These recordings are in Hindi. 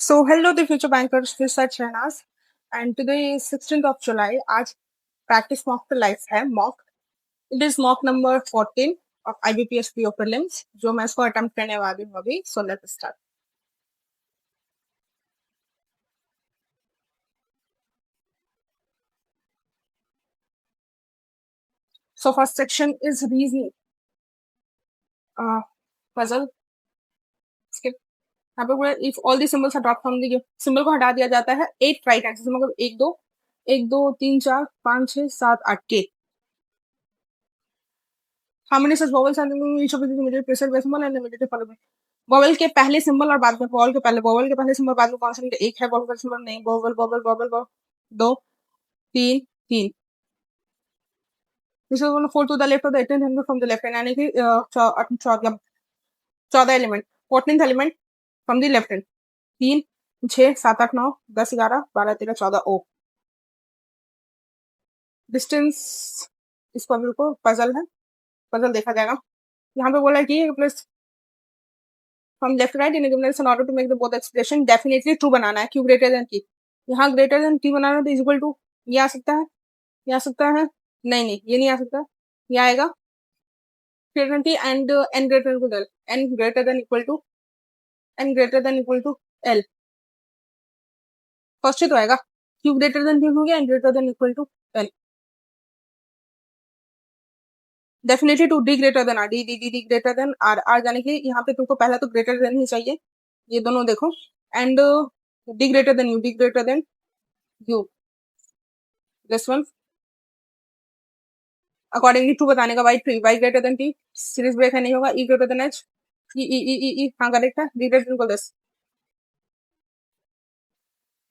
So, hello, the future bankers. This is Shahnaz, and today is 16th of July. आज practice mock पे live है mock. It is mock number 14 of IBPS PO prelims, जो मैं इसको attempt करने वाली हूँ अभी. So let's start. So first section is reasoning. Puzzle. Skip. यहाँ पे पूरा if all the symbols are dropped from the symbol को हटा दिया जाता है 8 right answers मतलब 1 2 3 4 5 6 7 8 के. How many such vowels are there in each of the immediate preceding decimal and immediate following? Vowel के पहले सिंबल और बाद में वोवेल के पहले सिंबल बाद में कॉन्सोनेंट एक है, वोवेल का सिंबल नहीं, वोवेल वोवेल वोवेल दो तीन तीन. This is one 4 to the left of the 18th element from the left hand, यानी कि 14 element 14th element from the left hand. 3 6 7 8 9 10 11 12 13 14 O. Distance इस पजल को पजल देखा जाएगा. यहाँ पे बोला है कि plus from left to right in a given in order to make the both expression definitely true बनाना है. q greater than t. यहाँ greater than t बनाना तो इक्वल टू ये आ सकता है, ये आ सकता है, नहीं ये नहीं आ सकता, ये आएगा greater than t and n greater than l. n greater than equal to l. First ही तो आएगा. q greater than t हो गया, n greater than equal to l. Definitely to D greater than R, D greater than R. R जाने के यहाँ पे तुमको पहला तो ग्रेटर देन ही चाहिए, ये दोनों देखो. And D greater than U this one accordingly to बताने का. Y greater than T, series break है, नहीं होगा. E greater than H, E हाँ करेक्ट है. B greater than this,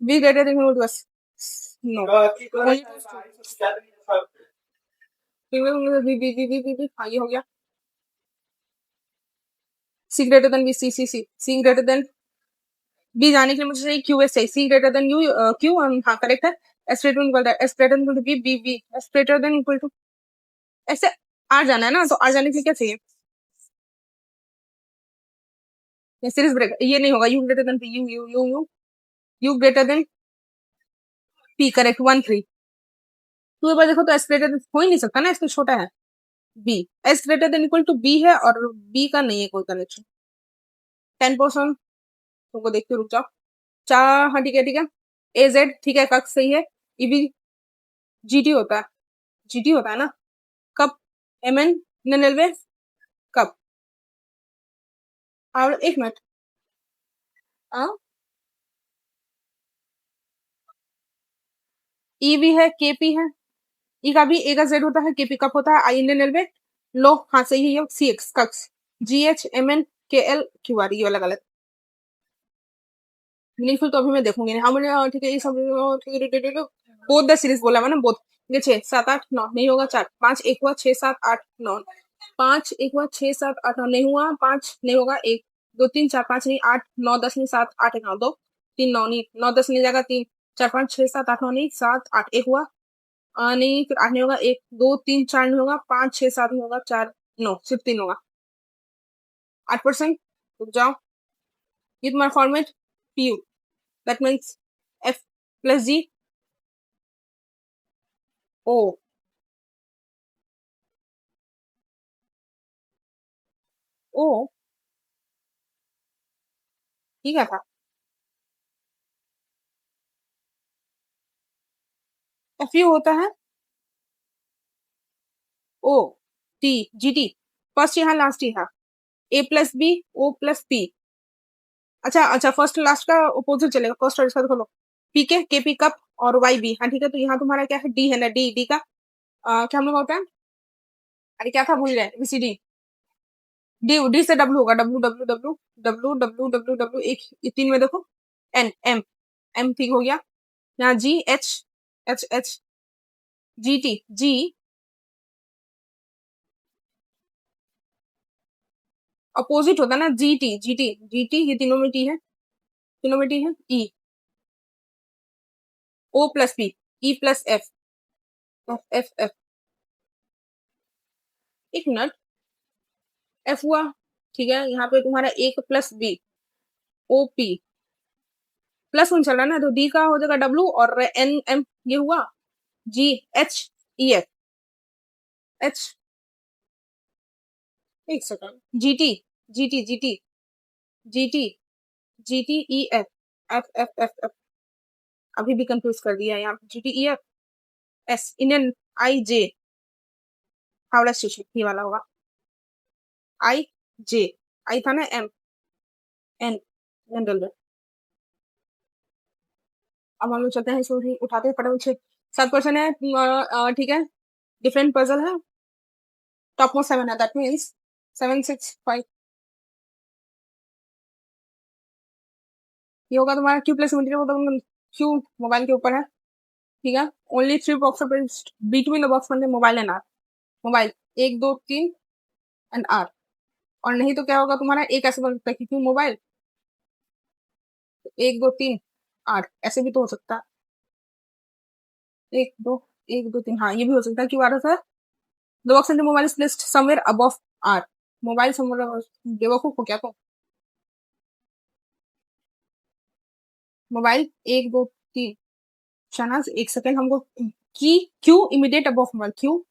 B greater than this, no हाँ ये हो गया. C greater than B, C greater than B जाने के लिए मुझे चाहिए क्यू एस चाहिए. C greater than U, Q हाँ करेक्ट है. S greater than equal, S greater than B, B S greater than equal to, ऐसे आर जाना है ना, तो आर जाने के लिए क्या चाहिए, सीरीज ब्रेक. ये नहीं होगा. U greater than P, U greater than P correct. 1 3 two एक बार देखो तो एस ग्रेटर देन हो ही नहीं सकता ना, इससे छोटा है. B S greater than equal to B है और बी का नहीं है कोई कनेक्शन. 10% तुमको देखते रुक जाओ. चार हाँ ठीक है. ए जेड ठीक है, कक्स सही है. ईबी जीटी होता है ना. कब एम एन निन्यानवे कब, और एक मिनट ई भी है, केपी है. ई का भी ए का जेड होता है, केपी कब होता है, आई निन्यानवे लो हाँ सही है. सी एक्स कक्स, जी एच एम एन के एल क्यू आर, ये वाला गलत. मीनिंगफुल तो अभी मैं देखूंगी नहीं. हाँ ठीक है, ये सब ठीक है. बोथ द सीरीज बोला मैंने, बोथ. ये 6 7 8 9 नहीं होगा. 4 5 1 हुआ, 6 7 8 9, 5 1 हुआ, 6 7 8 9 नहीं हुआ. 5 नहीं होगा, 1 2 3 4 5 नहीं, 8 9 10 नहीं, 7 8 1 9 2 3 9 नहीं, 9 10 नहीं जाएगा, 3 4 5 6 7 8 9 नहीं, 7 8 1 हुआ, नहीं फिर 8 नहीं होगा, 1 2 3 4 नहीं होगा, 5 6 7 नहीं होगा, 4 9 सिर्फ 3 होगा. 8%. रुक जाओ. ये तुम्हारा format P U, that means F plus G O. ओ ठीक है था. एफ यू होता है O T G T. First यहाँ लास्ट यहाँ, A plus B O plus P. अच्छा फर्स्ट लास्ट का अपोजिट चलेगा. फर्स्ट और इसका देखो लो, पी के पी कप और वाई बी. हाँ ठीक है, तो यहाँ तुम्हारा क्या है, डी है ना. डी का क्या हम लोग होता है, अरे क्या था भूल गए, बीसीडी. डी से डब्ल्यू होगा, W W W W W W W. एक 3 में देखो, एन एम एम ठीक हो गया. यहाँ जी H H H G T G opposite होता है ना. जी टी जी टी ये तीनों में टी है, E O plus P, E plus F F F. एक मिनट, एफ हुआ ठीक है. यहाँ पे तुम्हारा एक प्लस बी ओ पी +1 चल रहा है ना, तो D का हो जाएगा W और N M ये हुआ G H E F H, एक सेकंड, GT, अभी भी कंफ्यूज कर दिया यहाँ पे, GTEF S, Indian, IJ Howrah station, ये वाला होगा, IJ, आई था ना, MN जनरल। अब हम लोग चलते हैं, इसको भी उठाते हैं फटाफट से। 7 क्वेश्चन है, ठीक है, डिफरेंट पजल है, टॉप मोस्ट 7 है, दैट मीन्स 7 6 5, ये होगा तुम्हारा Q plus material, Q mobile के ऊपर है, ठीक है। Only 3 box between the box मतलब mobile and R, mobile 1 2 3 and R, और नहीं तो क्या होगा तुम्हारा, एक ऐसे बन सकता है कि Q मोबाइल 1 2 3 8, ऐसे भी तो हो सकता है, 1 2 1 2 3, हाँ ये भी हो सकता है। क्यों आ रहा था, the box and the mobile is placed somewhere above R, mobile somewhere, बेवकूफ हो क्या तुम, मोबाइल 1 2 3, शहनाज एक सेकंड हमको, की Q immediate above mobile, Q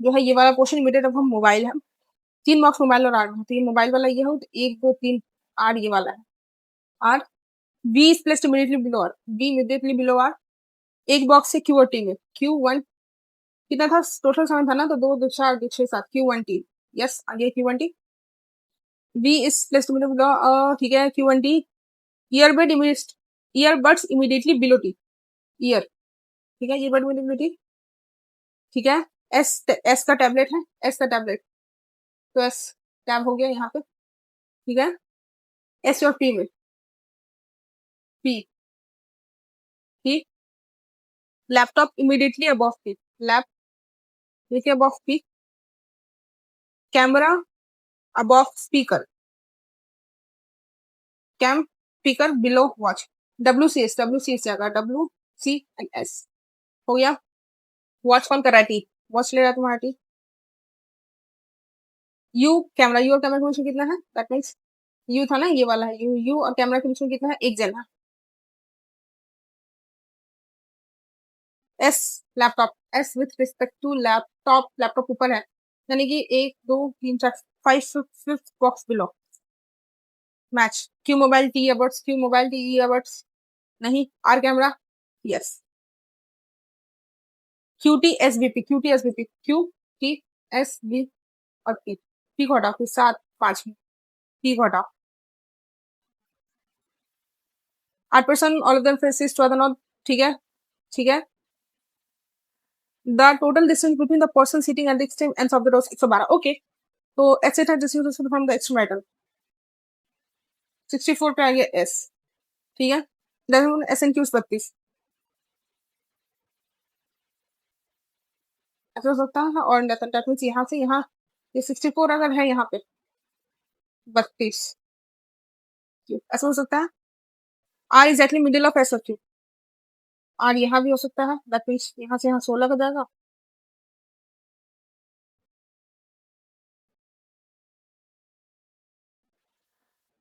जो है ये वाला पोर्शन इमीडिएट अबव मोबाइल है, 3 बॉक्स मोबाइल और आर में, तो ये मोबाइल वाला ये हो, तो 1 2 3 आर ये वाला है, R B is placed immediately below R, B immediately below R, एक बॉक्स से क्यू और टी में, Q1 कितना था, टोटल 7 था ना, तो 2 2 4 2 6 7, Q1T, यस आ गया Q1T, B is placed immediately below, ठीक है, Q1T, earbuds immediately below T, ear, ठीक है, ईयरबड इमीडिएटली टी, ठीक है। एस का टैबलेट है, एस का टैबलेट, तो एस टैब हो गया यहाँ पे, ठीक है। एस और पी में, पी, ठीक, laptop immediately above P, lap देखिए above P, camera above speaker, cam speaker below watch, W C S जाएगा, WC and S हो गया। वॉच कौन कर रहा है, टी, वॉच ले रहा है तुम्हारा टी, यू कैमरा, यू और कैमरा के बीच में कितना है, दैट मीन्स यू था ना, ये वाला है यू, यू और कैमरा के बीच में कितना है, 1 जन है। S laptop, S with respect to laptop, laptop ऊपर है, यानी कि 1 2 3 4 5 5 box below, match, Q mobile T earbuds, Q mobile T earbuds, नहीं, R camera, yes, QT SBP, और पी को हटाओ, फिर 7 5 में पी को हटाओ, 8% all of them faces to other not, ठीक है, ठीक है। The total distance between the person sitting at the extreme ends of the doors 112, okay, तो etcetera distance from the extreme writer 64 पे आ गया एस, ठीक है, देन SN/Q 32, ऐसा हो सकता है, और डेट मीन्स यहाँ से यहाँ, ये 64 अगर है यहाँ पे 32, ऐसा हो सकता है, R exactly middle of S और क्यू, आर यहाँ भी हो सकता है, दैट मीन्स यहाँ से यहाँ 16 का जाएगा,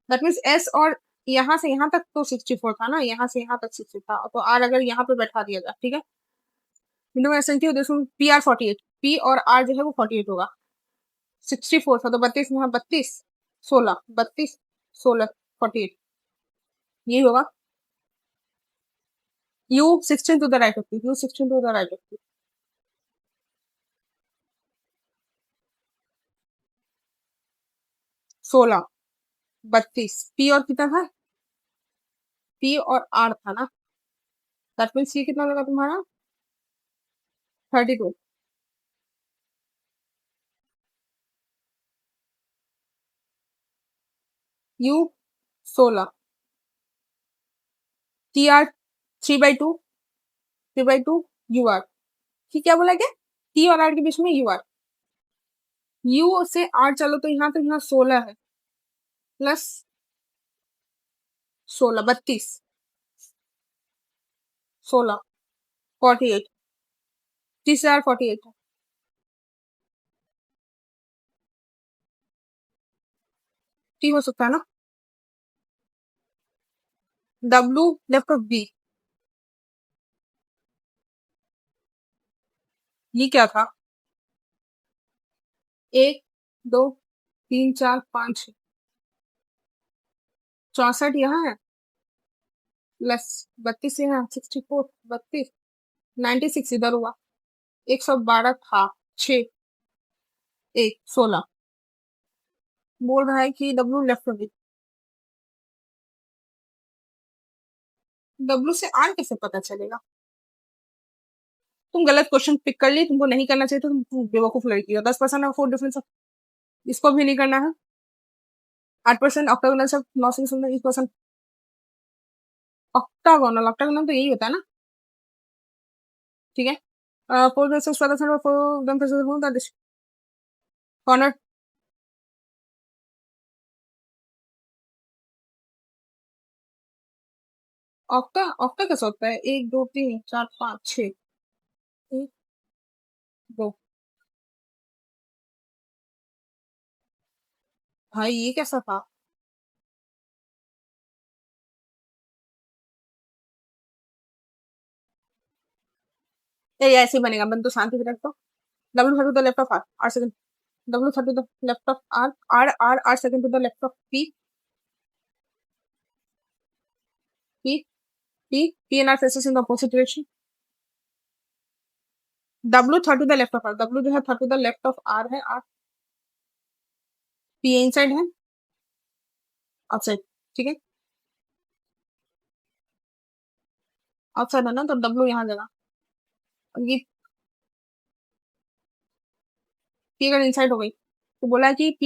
दैट मीन्स एस, और यहाँ से यहाँ तक तो 64 था ना, यहाँ से यहाँ तक 60 था, तो आर अगर यहाँ पे बैठा दिया जाए, ठीक है, मिनिमम SN/Q PR 48, पी और आर जो है वो 48 होगा, 64 था तो 32 यहाँ 32 16 32 16 48, यही होगा, U16 to the right of P, U16 to the right of P, 16 32, P और कितना था, P और R था ना, दैट मीन्स ये कितना लगा तुम्हारा 32, U16, TR 3/2 UR, ठीक, क्या बोला क्या, T और R के बीच में UR, U से R चलो तो यहाँ तक, यहाँ 16 है, प्लस 16 32 16 48, T से R 48 है, T हो सकता है ना, W लेफ्ट ऑफ B, ये क्या था? 1 2 3 4 5 6, 64 यहाँ है, प्लस 32 यहाँ, 64, 32, 96 इधर हुआ, 112 था, 6 1 16, बोल रहा है कि W left of B। W से R कैसे पता चलेगा? तुम गलत क्वेश्चन पिक कर ली, तुमको नहीं करना चाहिए, तो तुम बेवकूफ लड़की हो। 10% ऑफ फोर डिफरेंस, इसको भी नहीं करना है। 8% ऑक्टागोनल से 9 से 1%, ऑक्टागोनल ऑक्टागोनल तो यही होता है ना, ठीक है। 4 कॉर्नर, ऑक्टा ऑक्टा कैसे होता है? 1 2 3 4 5 6, 1 2, भाई ये कैसा था? ये ऐसे ही बनेगा, बन तो शांति से रखो। W third to the left of R, R second, W third to the left of R, R R R second to the left of P, P P and R faces in the opposite direction। W third to the left of R, W जो है third to the left of R है, R P इनसाइड है, आउटसाइड, ठीक है, आउटसाइड है ना, तो W यहाँ जाएगा। ये P अगर इनसाइड हो गई तो बोला है कि P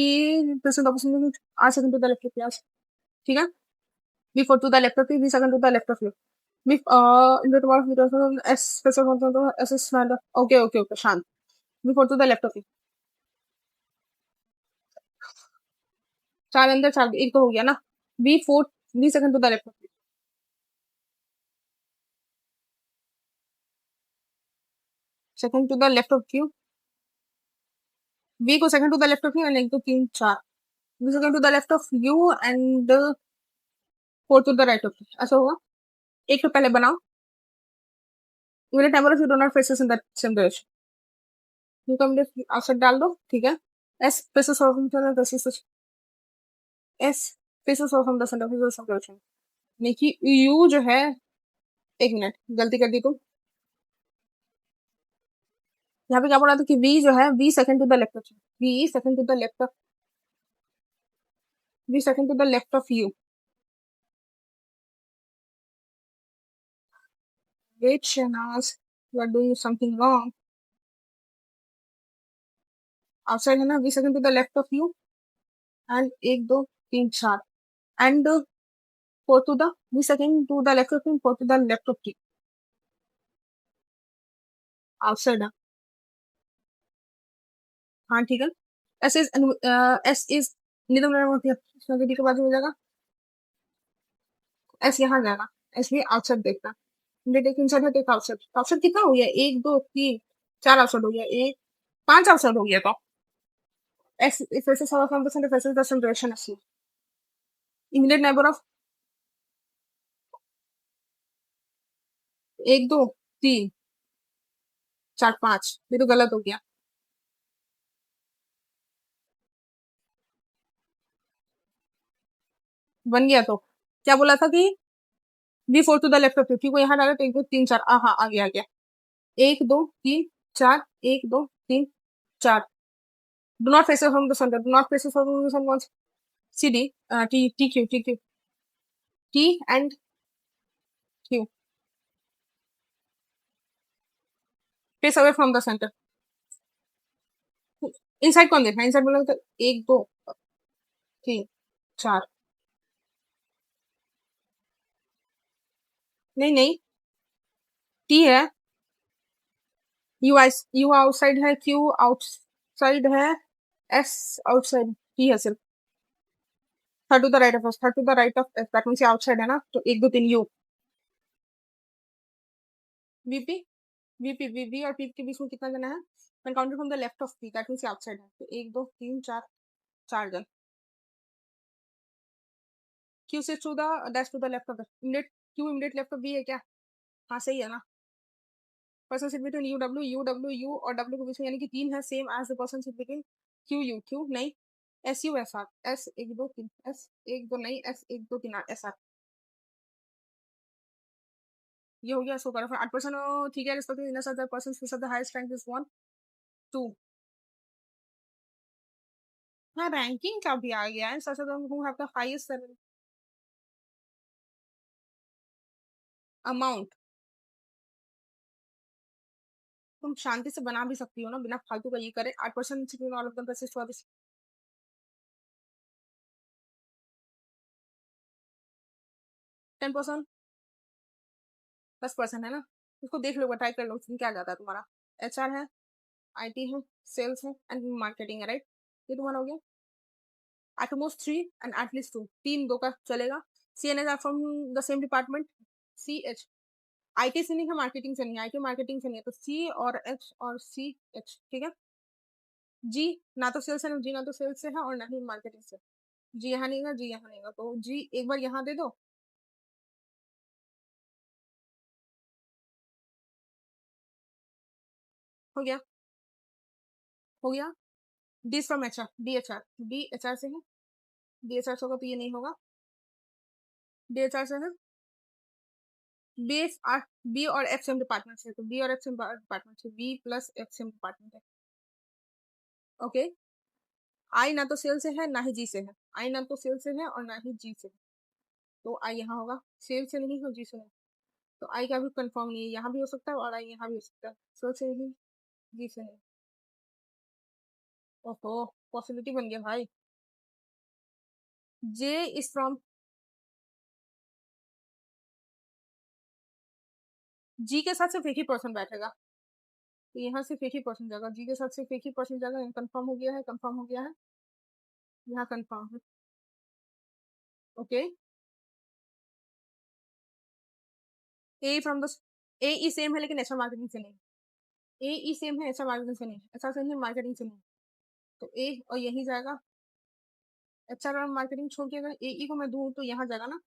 present opposite R second to the left of P, ठीक है। B four to the left of P, B second to the left of U, B into the bottom, S special S is not, okay okay okay शांत। B four to the left of P, 4 अंदर 4, एक तो हो गया ना। B four, B second to the left of P, second to the left of Q, B को second to the left of Q and 1 2 3 4, B second to the left of U and 4 to the right of Q, ऐसा होगा। एक तो पहले बनाओ, even temple you do not faces in that same direction, you come outside डाल दो, ठीक है। S faces of S faces of the centre faces of direction, यानी कि U जो है, एक मिनट गलती कर दी तुम, यहाँ पे क्या बोला था कि V जो है, V second to the left of V second to the left of V second to the left of U, wait Shahnaz, you are doing something wrong, outside है ना, V second to the left of U and 1 2 3 4 and 4 to the V second to the left of U, 4 to the left of T, outside है, हाँ ठीक है। S इज निगेटिव के बाद हो जाएगा, S यहाँ जाएगा, S भी आउटसाइड देखना, टेक इनसाइड है, टेक आउटसाइड, आउटसाइड कितना हो गया? 1 2 3 4 आउटसाइड हो गया, 5 आउटसाइड हो गया, तो S if S is solve from the center, S is the same direction as C, immediate neighbor of 1 2 3 4 5, ये तो गलत हो गया, बन गया। तो क्या बोला था कि B four to the left of Q को यहाँ डाला तो 1 2 3 4, हाँ आ गया आ गया, 1 2 3 4, 1 2 3 4, do not face from the center, do not face from the center, CD, T and Q, face away from the center, inside कौन देखना, इनसाइड बोला तो 1 2 3 4, नहीं नहीं, T है, U आउटसाइड है, Q आउटसाइड है, S आउटसाइड, T है सिर्फ, third to the right of S, third to the right of S, that means outside है ना, तो 1 2 3 U, VP VP और P के बीच में कितना जन है? when counted from the left of P, that means outside है, तो 1 2 3 4 4 जन। Q से to the dash to the left of the immediate Q immediate left of B है क्या? हाँ सही है ना. Person sit between U W U W U और W के बीच में यानी कि 3 है same as the person sit between Q U Q नहीं S U S R S 1 2 3 S 1 2 नहीं S 1 2 3 S R ये हो गया. सो करो 8% ठीक है. Respective inner circle person which the highest rank is 1 2. हाँ रैंकिंग का भी आ गया है. Such who have the highest amount. तुम शांति से बना भी सकती हो ना बिना फालतू का ये करे. 8% ऑल ऑफ द 10% 10% है ना. उसको देख लो टाइप कर लो उसमें क्या जाता है तुम्हारा. HR है, IT है, सेल्स है एंड मार्केटिंग है. राइट. ये तुम्हारा हो गया. At most 3 and at least 2. 3 2 का चलेगा. CNS are from the same department. CH IT से नहीं है, मार्केटिंग से नहीं है. IT मार्केटिंग से नहीं है तो C और H और CH. ठीक है. G ना तो सेल्स है ना G ना तो सेल्स से है और ना ही मार्केटिंग से. G यहाँ नहीं है, G यहाँ नहीं है तो G एक बार यहाँ दे दो. हो गया. हो गया. D from HR DHR DHR से है. DHR से होगा तो ये नहीं होगा. DHR से है. B R B और F सेम डिपार्टमेंट से तो B और F सेम डिपार्टमेंट से B plus F same department है. ओके. I ना तो सेल से है ना ही G से है. I ना तो सेल से है और ना ही G से है तो I यहाँ होगा. सेल से नहीं हो G से नहीं तो I का भी कंफर्म नहीं है. यहाँ भी हो सकता है और I यहाँ भी हो सकता है. सेल से नहीं G से नहीं. ओहो पॉसिबिलिटी बन गया भाई. J इज फ्रॉम G के साथ सिर्फ एक ही पर्सन बैठेगा तो यहाँ सिर्फ एक ही पर्सन जाएगा. G के साथ सिर्फ एक ही पर्सन जाएगा. कंफर्म हो गया है. कंफर्म हो गया है. यहाँ कंफर्म है. Okay. A from the A E same है लेकिन एचआर मार्केटिंग से नहीं. ए ई सेम है एचआर मार्केटिंग से नहीं. एचआर से नहीं मार्केटिंग से नहीं तो ए और यही जाएगा. एचआर और मार्केटिंग छोड़ के अगर ए ई को मैं दूं तो यहाँ जाएगा ना.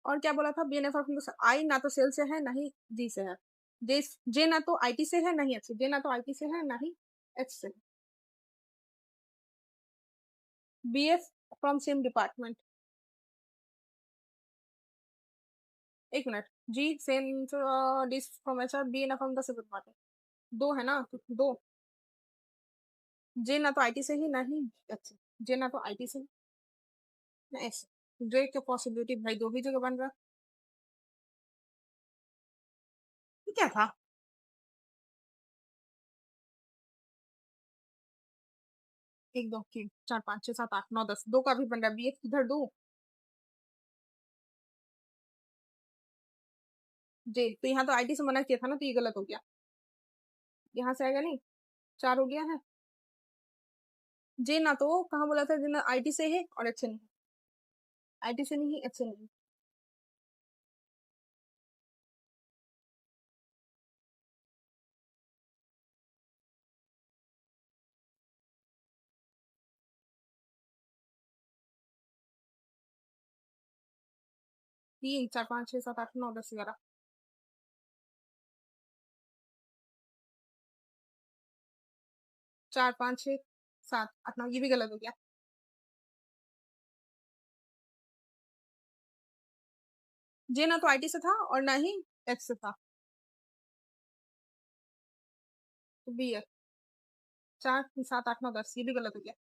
और क्या बोला था. बीएनएफ और आई ना तो सेल से है ना ही जी से है. जे जे ना तो आईटी से है ना ही एच से. जे ना तो आईटी से है ना ही एच से. BF from same department. एक मिनट. G same this from H R. B N from the same department. दो है ना तो दो. जे ना तो आईटी से ही ना ही एच से. जे ना तो आईटी से ना एच से. जे के पॉसिबिलिटी भाई दो ही जगह बन रहा. ये क्या था. एक दो तीन चार पाँच छह सात आठ नौ 10. दो का भी बन रहा है. बी एफ किधर दो. जे तो यहाँ तो आईटी से मना किया था ना तो ये गलत हो गया. यहाँ से आएगा नहीं. चार हो गया है. जे ना तो कहाँ बोला था. जे ना आईटी से है और एच से नहीं. आईटी से नहीं एच से नहीं. तीन चार पाँच छह सात आठ नौ 10 11. चार पाँच छह सात आठ नौ ये भी गलत हो गया. जे ना तो आईटी से था और ना ही एच से था तो बी है. चार सात आठ नौ 10 ये भी गलत हो गया.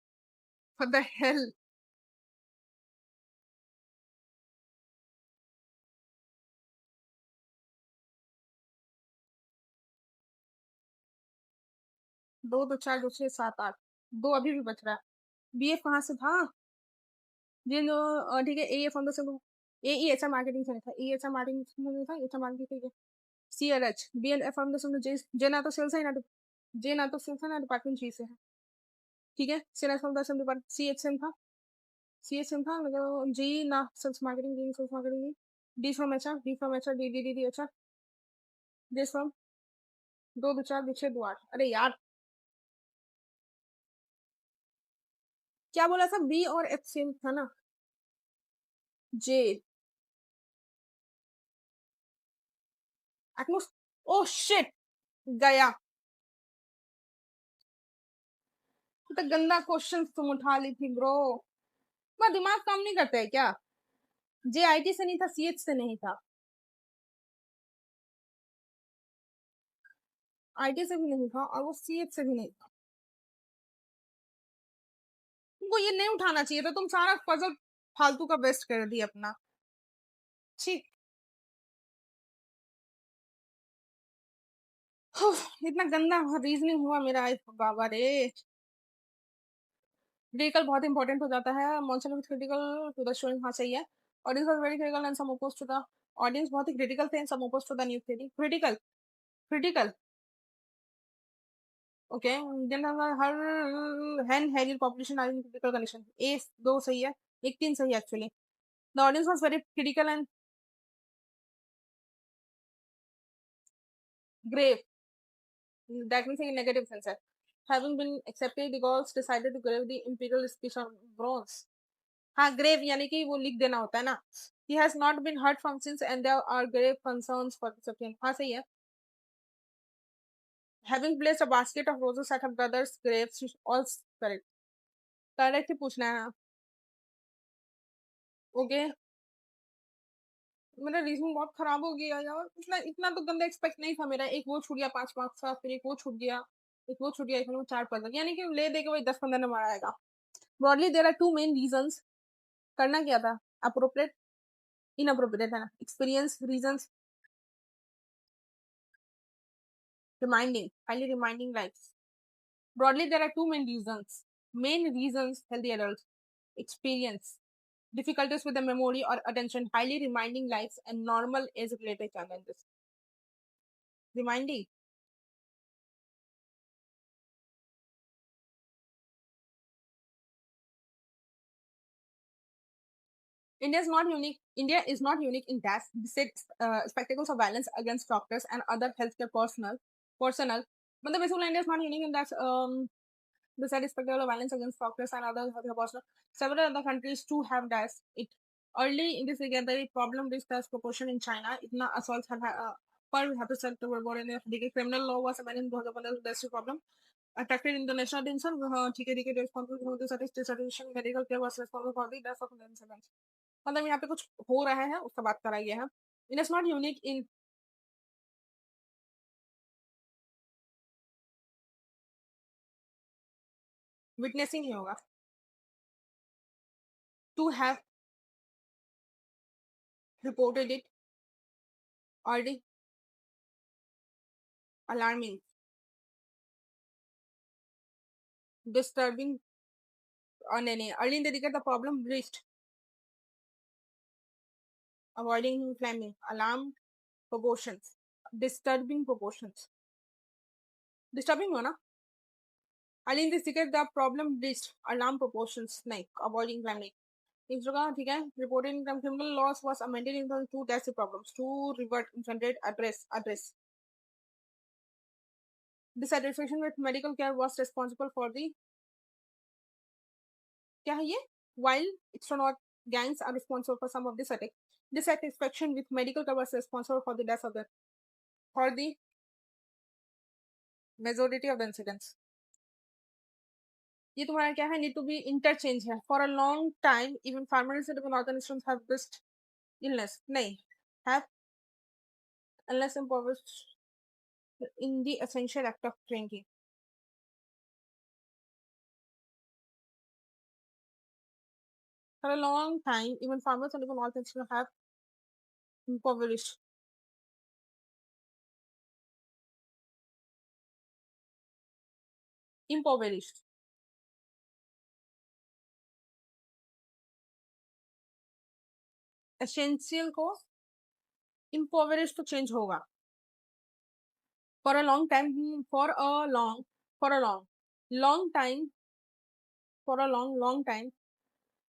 What the hell. दो दो चार दो छह सात आठ. दो अभी भी बच रहा है. बी एफ कहाँ से था. जिन ठीक है. ए एफ हम लोग ए ई एच आर मार्केटिंग से नहीं था. ए एच आर मार्केटिंग से नहीं था. H R marketing C L H B L F हम लोग जे जे ना तो सेल्स है ना. जे ना तो सेल्स है ना डिपार्टमेंट जी से है. ठीक है, select from the simple part, C H same था, सी एच सेम था, मतलब जी ना sales marketing, D sales marketing, D from H R, D from H R, D D D D H R, this from दो दो चार दो छः दो आठ। अरे यार क्या बोला था, बी और एच सेम था ना, जे एटमोस, ओ शिट गया। तो गंदा क्वेश्चन तुम उठा ली थी ब्रो, तुम्हारा दिमाग काम नहीं करता है क्या? जे आई टी से नहीं था, सी एच से नहीं था, आई टी से भी नहीं था, और वो सी एच से भी नहीं था। तुमको ये नहीं उठाना चाहिए था, तुम सारा पजल फालतू का वेस्ट कर दिया अपना। ठीक, इतना गंदा रीजनिंग हुआ मेरा, आई बाबा रे। क्रिटिकल बहुत इंपॉर्टेंट हो जाता है, monsoon with critical to the showing, हाँ सही है। Audience was very critical and some oppose to the, audience बहुत ही क्रिटिकल थे and some oppose to the new theory, critical, critical, okay. हर हैन हैरी population are in critical condition, A दो सही है, एक तीन सही है actually. The audience was very critical and grave, that means in negative sense है, having been accepted the gods decided to grave the imperial speech on bronze। हाँ grave यानी कि वो लिख देना होता है ना, he has not been heard from since and there are grave concerns for the Septian, हाँ सही है। having placed a basket of roses at her brother's grave, she all correct, correct ही पूछना है। ओके, मेरा रीजनिंग बहुत खराब हो गया यार, इतना इतना तो गंदा एक्सपेक्ट नहीं था मेरा, एक वो छूट गया 5 मार्क्स का, फिर एक वो छूट गया, एक वो छूट गया, एक वो 4 यानी कि ले दे के वही 10-15 नंबर आएगा। Broadly there are two main reasons, करना क्या था, अप्रोप्रिएट इनअप्रोप्रिएट है ना, experience reasons, reminding highly reminding likes. Broadly, there are two main reasons. Main reasons healthy adults experience difficulties with the memory or attention, highly reminding lives, and normal age related challenges. Reminding. India is not unique in that spectacles of violence against doctors and other healthcare personnel. But the basically India is not unique in that the said spectacle of violence against doctors and other healthcare personnel. Several other countries too have that. It early in this decade, the problem reached as proportion in China. Itna assaults had per episode to were in the criminal law was amended in 2015, that's the problem. Attracted international attention, ठीक है responsible for the satisfaction medical care was responsible for the death of incidents। मतलब यहाँ पे कुछ हो रहा है उसका बात कराई है। It is not unique in witnessing ही होगा, to have reported it already, alarming, disturbing, और नहीं नहीं early indicate the problem rest, avoiding climbing, alarm proportions, disturbing proportions, disturbing हो ना, early indicate the problem rest, alarm proportions नहीं, अवॉइडिंग क्लाइमिंग। इस जगह ठीक है, reported criminal laws was amended in to that's the problems, to revert generate address dissatisfaction with medical care was responsible for the, क्या है ये, while extronaut gangs are responsible for some of this attack, dissatisfaction with medical care was responsible for the death of the, for the majority of the incidents। ये तुम्हारा क्या है, नीड टू बी इंटरचेंज है, for a long time even pharmaceutical organizations have this illness नहीं, have unless impoverished in the essential act of drinking। For a long time even pharmaceutical organizations have impoverished, impoverished, essential को impoverished तो चेंज होगा, for a long time, for a long, for a long time for a long time.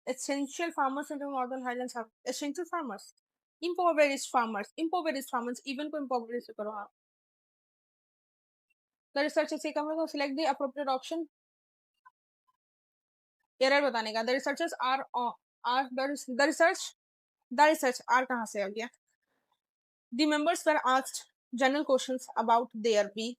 Essential farmers in the northern highlands have essential farmers. Impoverished farmers, even को impoverished करो आप. The researchers say कम को select the appropriate option. Error बताने का. The researchers are the research are कहाँ से आ गया? The members were asked general questions about their bee.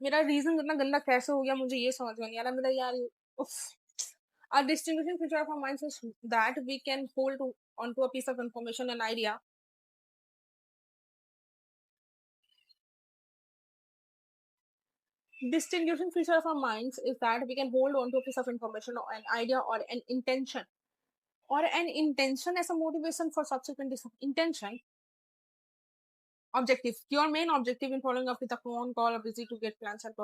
मेरा रीजन इतना गंदा कैसे हो गया मुझे ये समझ में नहीं आ रहा मेरा यार. उफ. A distinguishing feature of our minds is that we can hold onto a piece of information, an idea. Distinguishing feature of our minds is that we can hold onto a piece of information or an idea or an intention. Or an intention as a motivation for subsequent intention. Objective. Your main objective in following up with a phone call or visit to get plans and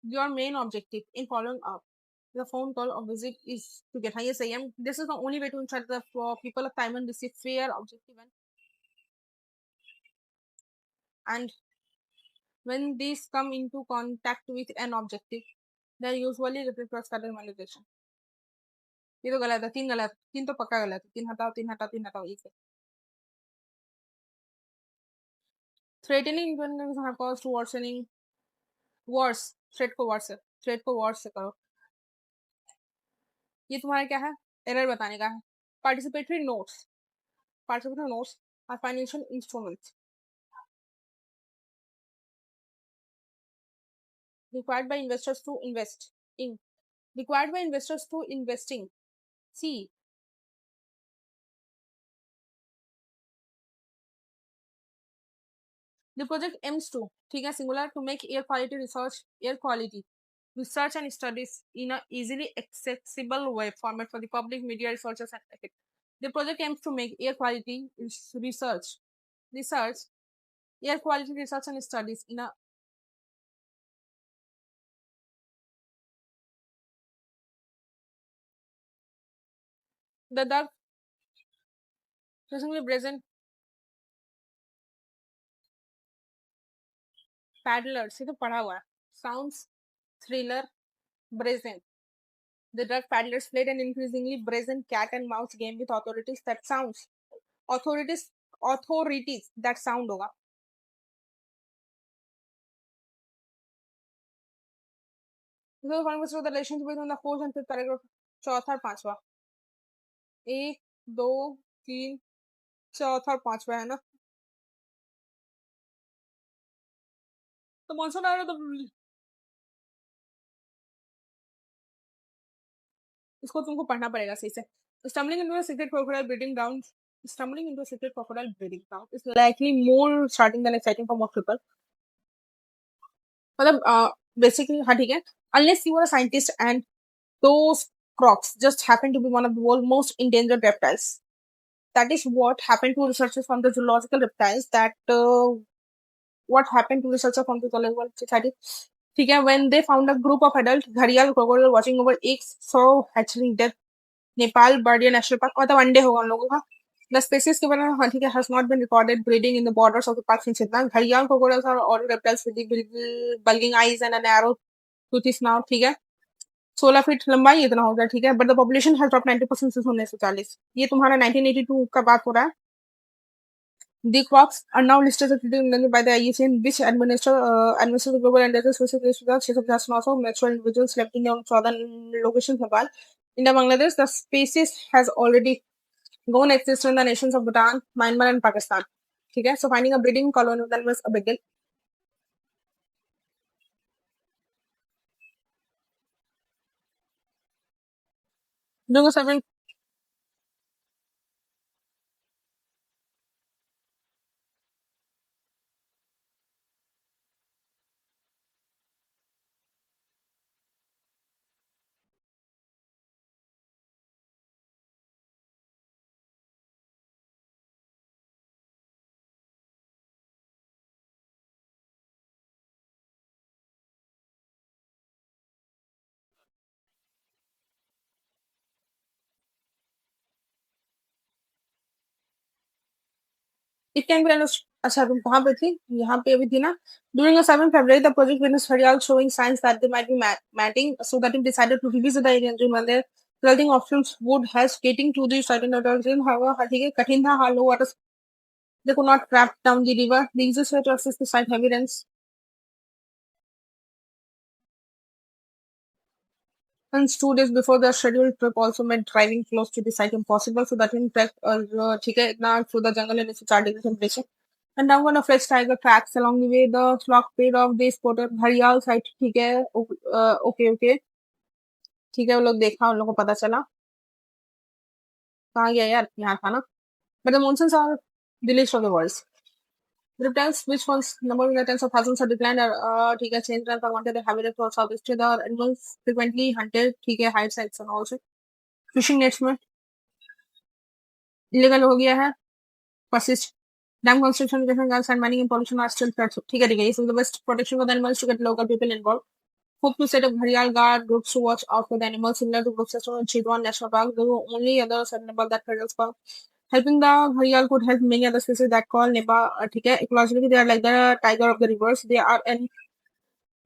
your main objective in following up the phone call or visit is to get highest AM. This is the only way to ensure that for people of time and receive fair, objective, and when these come into contact with an objective, they usually refer to federal manipulation. ये तो गलत है. तीन गलत. तीन तो पक्का गलत है. तीन हटाओ, तीन हटाओ, तीन हटाओ. एक है. Threatening influence have caused worsening. Worse. Threat को worse. Threat को worse से करो. ये तुम्हारा क्या है? एरर बताने का है. Participatory notes. Participatory notes are financial instruments required by investors to invest in. Required by investors to investing. See. The project aims to, ठीक है, singular, to make air quality research and studies in a easily accessible way format for the public, media, researchers, and academics. The project aims to make air quality research, air quality research and studies in a the presently present paddlers. ये तो पढ़ा हुआ है. Sounds, thriller, brazen. The drug paddlers played an increasingly brazen cat and mouse game with authorities that sounds. Authorities that sound होगा. The conversation of the relationship between the fourth and fifth paragraph. चौथा और पांचवा. एक, दो, तीन, चौथा और पांचवा है ना. तो मॉनसून आ रहा तो इसको तुमको पढ़ना पड़ेगा सही से. Stumbling into a secret crocodile breeding ground. Stumbling into a secret crocodile breeding ground is likely more starting than exciting for most people. मतलब basically हाँ ठीक है. Unless you are a scientist and those crocs just happen to be one of the world's most endangered reptiles. That is what happened to researchers from the zoological reptiles. What happened to researchers from the zoological society. ठीक है. When they found a group of adult घड़ियाल crocodile watching over eggs so hatchling death. Nepal Bardiya national park मतलब वनडे होगा उन लोगों का. The species के बारे में हाँ ठीक है has not been recorded breeding in the borders of the park since इतना. घड़ियाल crocodiles are all reptiles with the bulging eyes and a narrow toothy snout. ठीक है. 16 फीट लंबाई इतना होगा. ठीक है. But the population has drop 90% since 1940. ये तुम्हारा 1982 का बात हो रहा है. The crops are now listed as by the IUCN, which administers the global endangered species list with 650 also mature individuals selecting on southern locations Nepal. In the Bangladesh, the species has already gone exist in the nations of Bhutan, Myanmar, and Pakistan. Okay, so finding a breeding colony then was a big deal. During several It can be understood. अच्छा तुम कहाँ पे थी? यहाँ पे अभी थी ना? During the 7th February, the project witnessed Haryal showing signs that they might be matting, so that it decided to revisit the area when the resulting options would have skating to the certain alternative. However, ठीक है, कठिन था, low water. They could not craft down the river. The easiest way to access the site heavy rains and 2 days before the scheduled trip also made driving close to the site impossible. So that in fact, ठीक है, इतना through the jungle and it's 4 degrees temperature. And now gonna fetch tiger tracks along the way. The flock paid off. They spotted घड़ियाल site. ठीक है, okay, okay. ठीक है, वो लोग देखा, उन लोगों को पता चला कहाँ गया यार, यहाँ था ना. But the monsoons are the least of the worries. The reptiles, which once numbered in the tens of thousands, are declined. ठीक है, change runs are wanted. They habitat for Southeast Asia. The animals frequently hunted. ठीक है, hide sites and also fishing nets में illegal हो गया है. Persist. Dam construction, gas and mining and pollution are still threats. ठीक है, ठीक है. This is the best protection for the animals to get local people involved. Hope to set up Gharial Guard groups to watch out for the animals similar to groups in Chitwan National Park. The only other sustainable that Gharial's Park. Helping the Gharial could help many other species that call Nepa. ठीक है, ecologically they are like the tiger of the rivers. They are an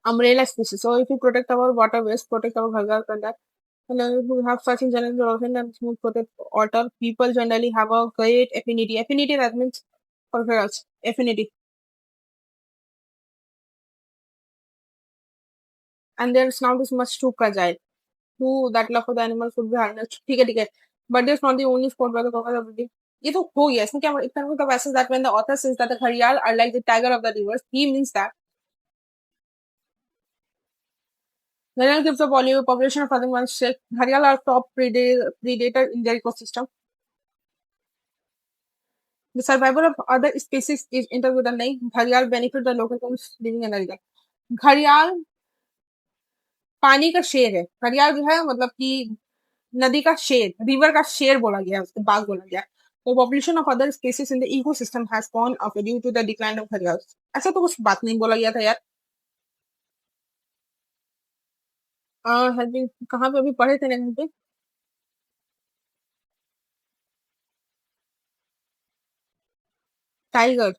umbrella species. So if we protect our waterways, protect our Gharial conduct. And then if we have such in general development and smooth protect water, people generally have a great affinity. Affinity that means for girls. Affinity. And their snout is much too fragile. Who that love for the animals would be harnessed. ठीक है, ठीक है. But that's not the only sport where the crocodiles are breeding. ये तो हो गया इसमें क्या इतना मतलब ऐसा that when the author says that the घड़ियाल are like the tiger of the rivers, he means that घड़ियाल gives a population of other one's shape. घड़ियाल are top predator in their ecosystem. The survival of other species is interviewed नहीं. घड़ियाल benefit the local communities living in the region. घड़ियाल पानी का शेर है. घड़ियाल जो है मतलब कि नदी का शेर, रिवर का शेर बोला गया है, उसको बाघ बोला गया है. The population of other species in the ecosystem has gone up due to the decline of gharials. ऐसा तो कुछ बात नहीं बोला गया था यार. has been कहाँ पे अभी पढ़े थे नहीं पे. टाइगर.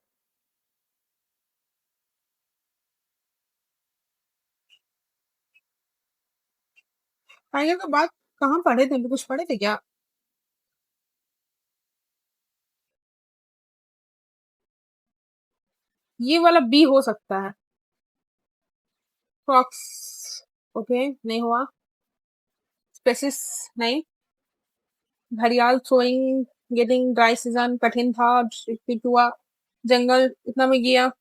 टाइगर का बात कहाँ पढ़े थे, कुछ पढ़े थे क्या? ये वाला बी हो सकता है. क्रॉक्स. ओके, नहीं हुआ. स्पेसिस. नहीं. घड़ियाल सोइंग गेटिंग ड्राई सीजन कठिन था. रिपीट हुआ. जंगल इतना में गया.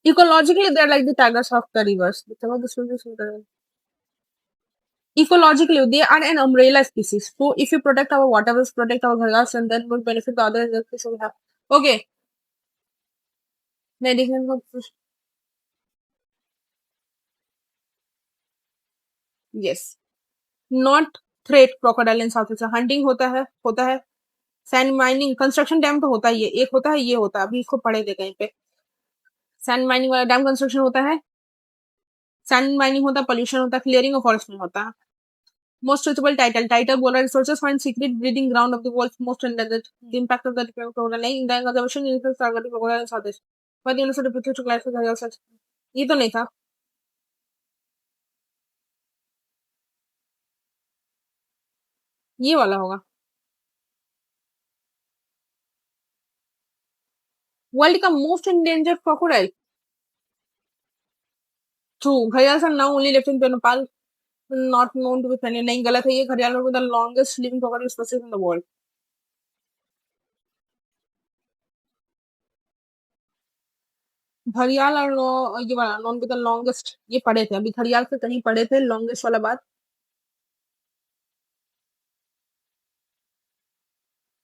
Ecologically, they're like the tigers of the rivers. Ecologically, they are an umbrella species. So if you protect our waterways, protect our ghagas, and then would benefit the other species we have. Okay. Medication. Yes. Not threat crocodile in South Asia. Hunting होता है. Sand mining, construction dam तो होता ही है. एक होता है, ये होता है. अभी इसको पढ़े थे कहीं पे. Sand mining वाला डैम कंस्ट्रक्शन होता है. Sand mining होता है, pollution होता है, clearing of forest में होता है. Most suitable title. Title बोला researchers find secret breeding ground of the world's most endangered. The impact of the crocodile in the conservation is targeting crocodile in Southeast. But the university prepared to clarify the research. ये तो नहीं था. ये वाला होगा. वर्ल्ड का मोस्ट endangered crocodile. True. घड़ियाल are now only left in Nepal. Not known to be friendly. नहीं, गलत है ये. घड़ियाल are the longest living crocodile species in the world. घड़ियाल और ये वाला नॉन विद द लॉन्गेस्ट ये पढ़े थे. अभी घड़ियाल से कहीं पढ़े थे लॉन्गेस्ट वाला बात.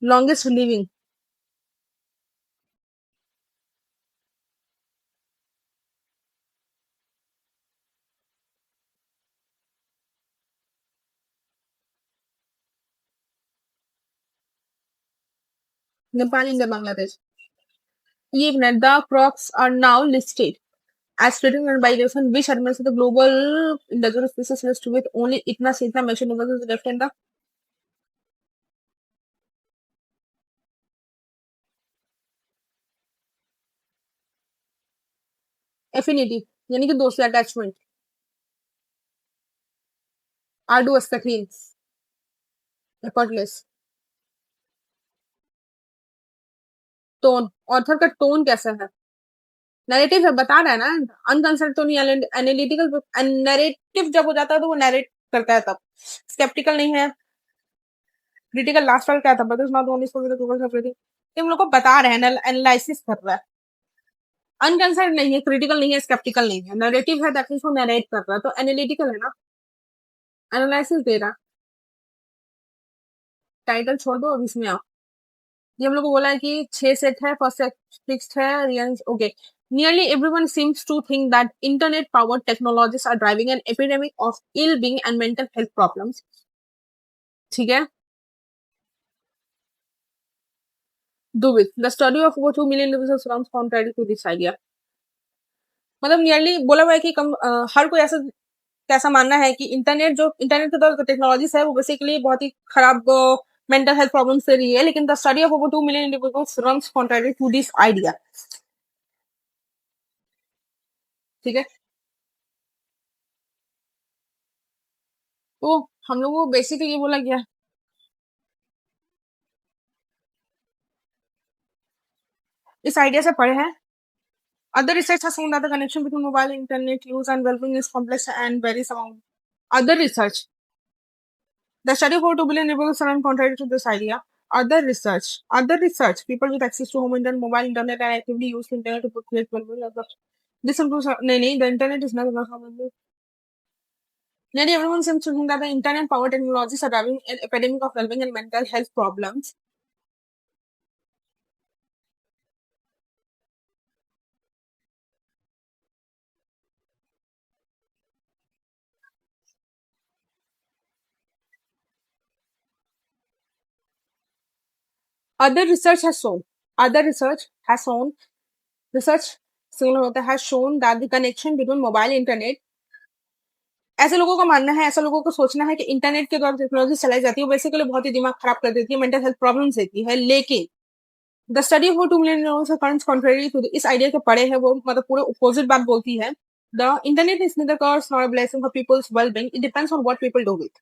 Longest living. Nepal, India, Bangladesh. Even the crops are now listed as threatened by erosion, which admits the global indigenous species list with only itna se itna mention over the left and the affinity, यानी कि दोस्ती attachment, arduous techniques, effortless, tone, author का tone कैसा है, नैरेटिव है, बता रहा है ना, अनकंसर्न तो नहीं, एनालिटिकल, नैरेटिव जब हो जाता है तो वो नैरेट करता है तब, स्केप्टिकल नहीं है, क्रिटिकल लास्ट वाला क्या था, but is not only for the Google everything, ये हम लोग को बता रहे हैं, एनालिसिस कर रहा है, अनकंसर्न नहीं है, क्रिटिकल नहीं है, स्केप्टिकल नहीं है, नैरेटिव है, दैट मींस वो नैरेट कर रहा है, तो एनालिटिकल है ना, एनालिसिस दे रहा, टाइटल छोड़ दो अब इसमें आओ, ये हम लोग को बोला है कि 6 सेट है, फर्स्ट सेट फिक्स्ड है, रियंस okay, Nearly everyone seems to think that internet-powered technologies are driving an epidemic of ill-being and mental health problems. ठीक है? Do it. The study of over 2 million individuals runs contrary to this idea. मतलब नियरली बोला हुआ है कि हर कोई ऐसा कैसा मानना है कि इंटरनेट जो टेक्नोलॉजीज है वो बेसिकली बहुत ही खराब मेंटल हेल्थ प्रॉब्लम से रही है, लेकिन the study of over 2 million individuals runs contrary to this idea. ठीक है, तो हम लोग को बेसिकली ये बोला गया, इस आइडिया से पढ़े हैं. Other research has shown that the connection between mobile internet use and well-being is complex and varies among other research. The study of over 2 billion individuals are contrary to this idea. Other research, people with access to home internet, mobile internet, and actively use the internet to create well-being. This improves. No, the internet is not enough. Nearly everyone seems to think that the internet-powered technologies are driving an epidemic of well-being and mental health problems. Other research has shown. Other research has shown. Research similar होता है, has shown that the connection between mobile internet, ऐसे लोगों का मानना है, ऐसा लोगों को सोचना है कि इंटरनेट के द्वारा टेक्नोलॉजी चलाई जाती है, वो बेसिकली बहुत ही दिमाग खराब कर देती है, मेंटल हेल्थ प्रॉब्लम्स देती है, लेकिन the study of 2 million contrary to इस आइडिया के पड़े है, वो मतलब पूरे अपोजिट बात बोलती है. The internet is neither curse nor a blessing for people's well-being. It depends on what people do with.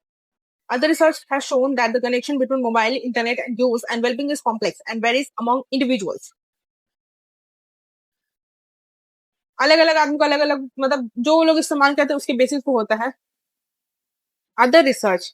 Other research has shown that the connection between mobile internet and use and well-being is complex and varies among individuals. अलग अलग आदमी को अलग अलग, मतलब जो लोग इस्तेमाल करते हैं उसके बेसिस पे होता है. अदर रिसर्च,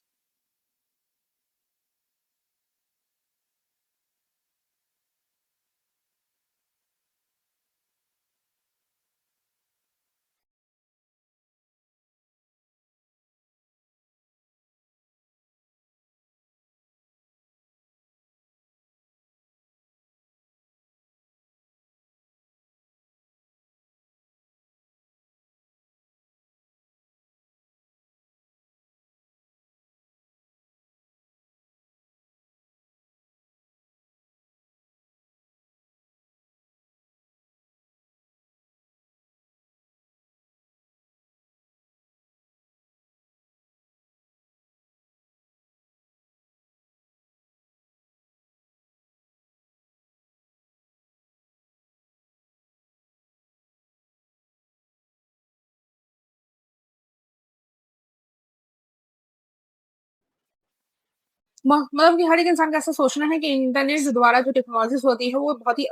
मतलब कि हर एक इंसान का ऐसा सोचना है कि इंटरनेट द्वारा जो टेक्नोलॉजीज होती है वो बहुत ही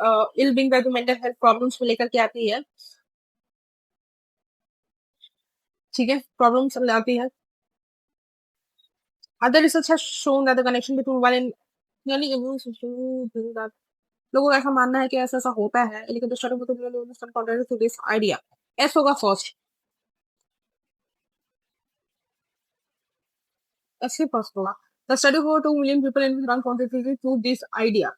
इल बिंग मेंटल हेल्थ प्रॉब्लम्स को लेकर के आती है. ठीक है, प्रॉब्लम्स लाती है. Other research has shown that the connection between mobile and यानी दैट, लोगों का ऐसा मानना है कि ऐसा ऐसा होता है, लेकिन the study of to this idea. S होगा फर्स्ट, ऐसे फर्स्ट होगा. The study of 2 million people in run contributed to this idea.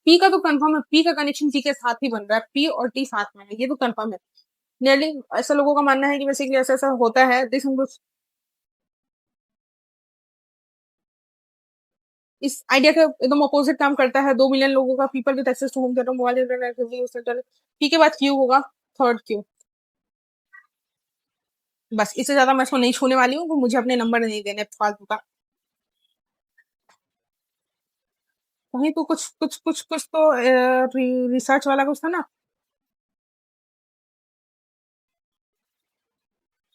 P का तो कंफर्म है, पी का कनेक्शन टी के साथ ही बन रहा है, पी और टी साथ में है, ये तो कंफर्म है। नियरली ऐसा लोगों का मानना है कि बेसिकली ऐसा ऐसा होता है, दिस इस आइडिया का एकदम अपोजिट काम करता है। 2 मिलियन लोगों का people with access to home theatre mobile internet P के बाद क्यू होगा, थर्ड क्यू। बस इससे ज्यादा मैं इसको नहीं छूने वाली हूँ, मुझे अपने नंबर नहीं देने फालतू का। वहीं तो कुछ तो रिसर्च वाला कुछ था ना,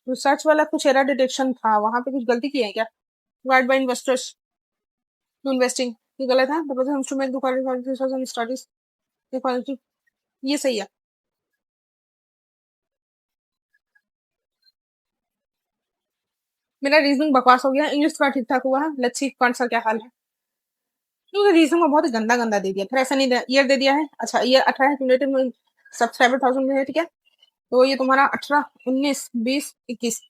रिसर्च वाला कुछ एरर डिटेक्शन था, वहां पे कुछ गलती की है क्या? Guide by investors to investing, ये गलत है। इंस्ट्रूमेंट स्टडीज ये सही है। मेरा रीजनिंग बकवास हो गया, इंग्लिश थोड़ा ठीक ठाक हुआ है। लेट्स सी कौन सा क्या हाल है। क्योंकि रीजनिंग में बहुत गंदा गंदा दे दिया, फिर ऐसा नहीं ईयर दे दिया है। अच्छा ईयर 18 क्यूमुलेटिव सब्सक्राइबर 1000 में है, ठीक है। तो ये तुम्हारा 18 19 20 21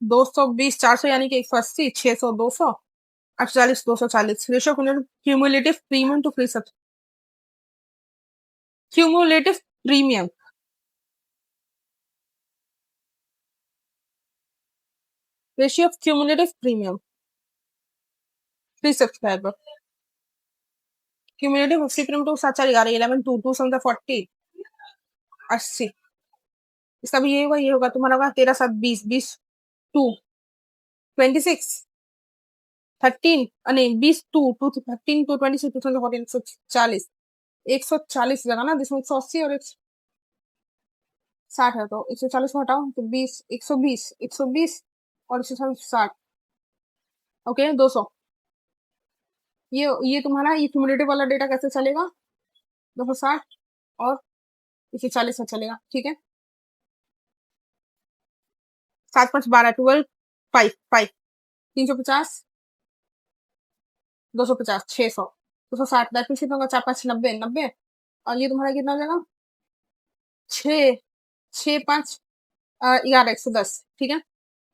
220 400 यानी कि 180 600 200 48 240 ratio cumulative premium to free sub, cumulative premium, ratio of cumulative premium free subscriber, cumulative free premium to 7 4 11 11 2 2 7 40 80, इसका भी ये होगा, ये होगा तुम्हारा होगा 13 7 20 20 2 26 13 नहीं 20 2 2 13 2 26 2 14 140 140 लगा ना, जिसमें 180 और 160 है, तो 140 को हटाओ तो 20 120 120 और 160, ओके 200। ये तुम्हारा ये क्यूमुलेटिव वाला डेटा कैसे चलेगा? 260 और 140 से चलेगा, ठीक है। 7 5 12 12 5 5 350 250 600 260 दैट मीन्स कितना होगा? 4 5 90 90, और ये तुम्हारा कितना हो जाएगा? 6 6 5 11 110, ठीक है।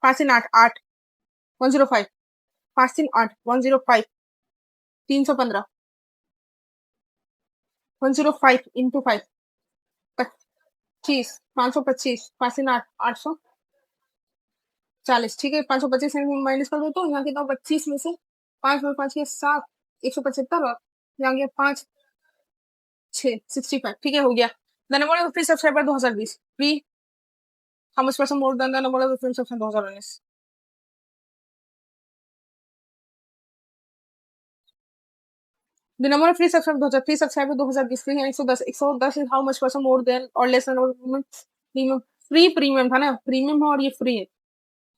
5 3 8 8 105 5 3 8 105 315 105 इंटू 5 25 525 5 3 8 840, ठीक है। 525 माइनस कर दो तो यहाँ कितना? 25 में से 5 में 5 के 7 175 और यहाँ गया 5 6 65, ठीक है हो गया। The number of free subscriber 2020 free, how much percent more than the number of free subscriber 2019? The number of free subscribers 2020 free है 110 110 is how much percent more than or less than premium, free premium था ना, प्रीमियम है और ये फ्री है।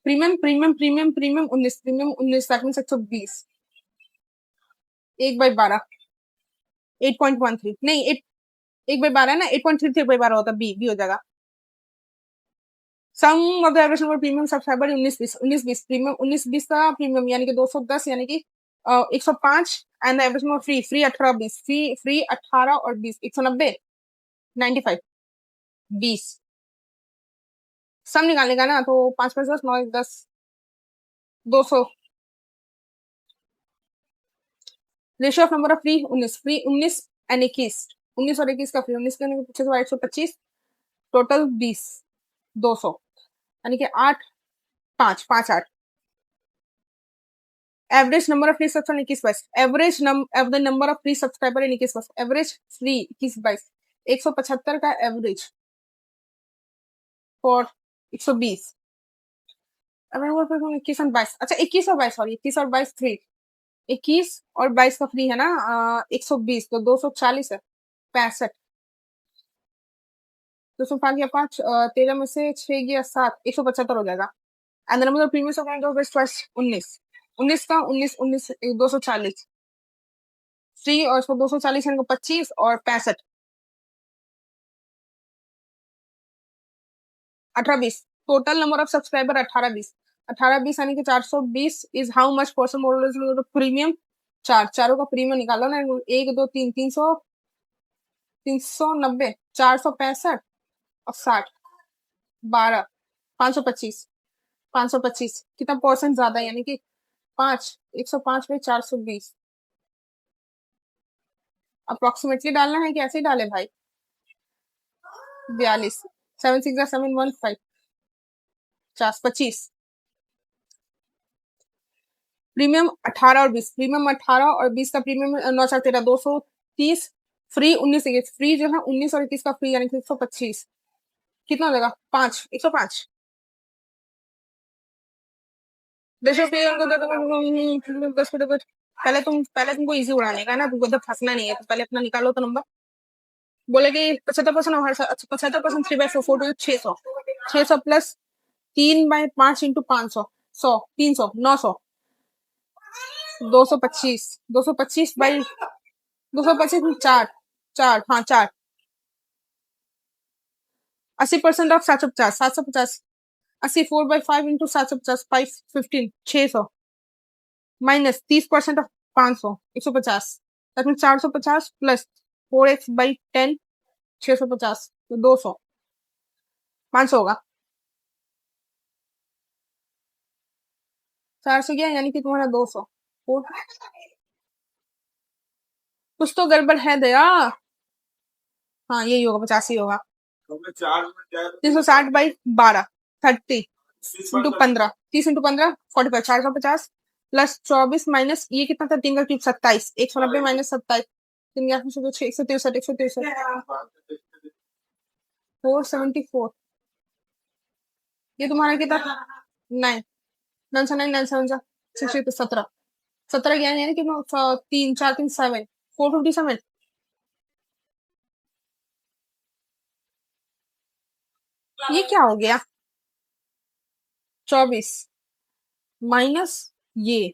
Premium premium premium premium 19 premium 19 that means 120 1 by 12 8.13 नहीं 8 1 बाई 12 है ना, 8.33 1 बाई 12 होता, बी हो जाएगा। Sum of the average number premium subscriber 19 20 premium 19 20 का प्रीमियम यानी कि 210 यानी कि 105 and the average number free free 18 20 free free 18 और 20 190 95 20 सम निकालने का ना, तो 5 5 10 9 10 200 ratio of number of free 19 and 21 19 और 21 का फ्री 19 के पीछे तो 125 टोटल 20 200 यानी कि 8 5 5 8 average number of free subscriber 21 22 average of the number of free subscriber in 21 22 average free 21 22 175 का एवरेज फॉर 120 21 और 22, अच्छा 21 और 22 सॉरी 21 और 22 फ्री 21 और 22 का फ्री है ना, 120 तो 240 है 65 205 या 5 13 में से 6 गया 7 175 हो जाएगा। And the number of premium of twice 19 19 का 19 19 240 फ्री और इसको 240 यानी 25 और 65 18 20 टोटल नंबर ऑफ सब्सक्राइबर 18 20 18 20 यानी कि 420 is how much percent more premium, चारों का प्रीमियम निकालो ना, 1 2 3 300 390 465 और 60 12 525 525 कितना परसेंट ज्यादा है यानी कि 5 105 में 420 अप्रोक्सीमेटली डालना है कि ऐसे ही डाले भाई? 42 7 6 7 1 5 25 प्रीमियम 18 और 20 प्रीमियम 18 और 20 का प्रीमियम 9 13 230 फ्री 19 फ्री जो है 19 और 21 का फ्री यानी कि 125 कितना हो जाएगा 5 105 पहले तुमको इजी उड़ाने का है ना, तुमको जब फंसना नहीं है तो पहले अपना निकालो तो नंबर। बोले कि 75% और 75% 3/4 4 600 प्लस 3/5 इंटू 500 100 300 900 225 225 बाई 225 में 4 4 हाँ 4 80% of 750 750 80 4/5 into 750 515 600 minus 30% of 500 150 that mean 450 plus 4x/10 650 तो 200 500 होगा 400 गया यानी कि तुम्हारा 200 कुछ तो गड़बड़ है दया। हाँ यही होगा 85 होगा 360/12 30 इंटू 15 30 इंटू 15 45 450 प्लस 24 माइनस ये कितना था 3 का क्यूब 27 190 माइनस 27 3 1 163 163 474 ये तुम्हारा कितना 9 9 9 9 7 60 17 17 ज्ञान यानी कि 3 4 3 7 457 ये क्या हो गया 24 माइनस ये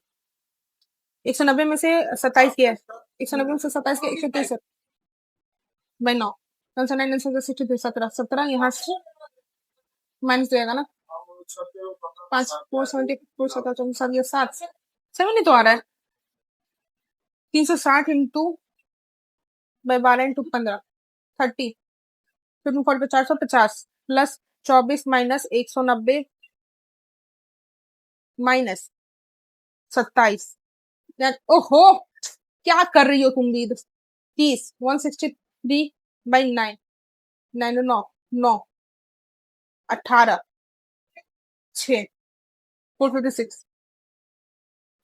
190 में से 27 किया 190 में से 27 किया 163 बाई 9 9 9 9 63 17 17 यहाँ से माइनस जाएगा ना 5 470 4 17 7 7 नहीं तो आ रहा है 360 इंटू बाई 12 इंटू 15 30 फिर 40 450 प्लस 24 माइनस 190 माइनस 27 ओहो क्या कर रही हो तुम भी 30 163/9 9 9 9 18 6 456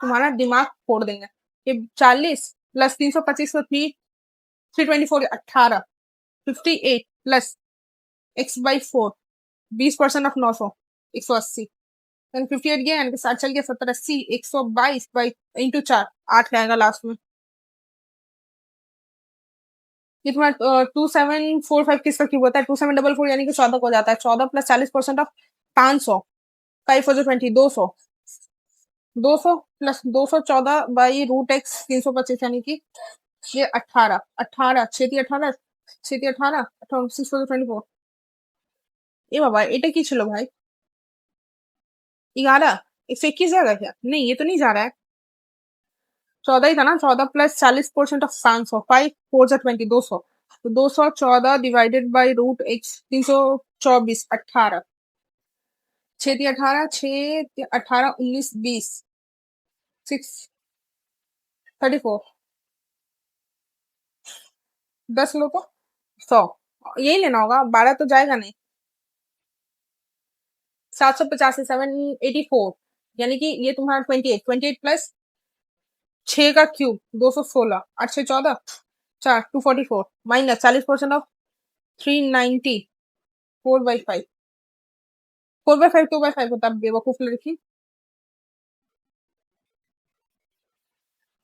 तुम्हारा दिमाग फोड़ देंगे ये 40 प्लस 325 तो 324 18 58 प्लस x/4 20% ऑफ 900 180 58 गया यानी कि 60 चल गया 70 80 122 बाई इंटू 4 8 रहेगा लास्ट में ये तुम्हारा 2745 किसका क्यूब होता है 2744 यानी कि 14 को जाता है 14 plus 40% of 500 5 4 20 200 200 plus 214 by root x 325 यानी कि ये 18 18 6 18 6 18 6 24 ये बाबा এটা কি ছিল भाई 11 121 जाएगा क्या नहीं ये तो नहीं जा रहा है 14 ही था ना 14 प्लस 40% ऑफ 500 5 4 20 200 तो 214 डिवाइडेड बाई रूट एक्स 324 18 6 18 6 18 19 20 6 34 10 लो तो 100 यही लेना होगा 12 तो जाएगा नहीं 785 784 यानी कि ये तुम्हारा 28 प्लस 6 का क्यूब 216 8 6 14 4 244 माइनस 40% ऑफ 390 4/5 4/5 2/5 होता है बेवकूफ लड़की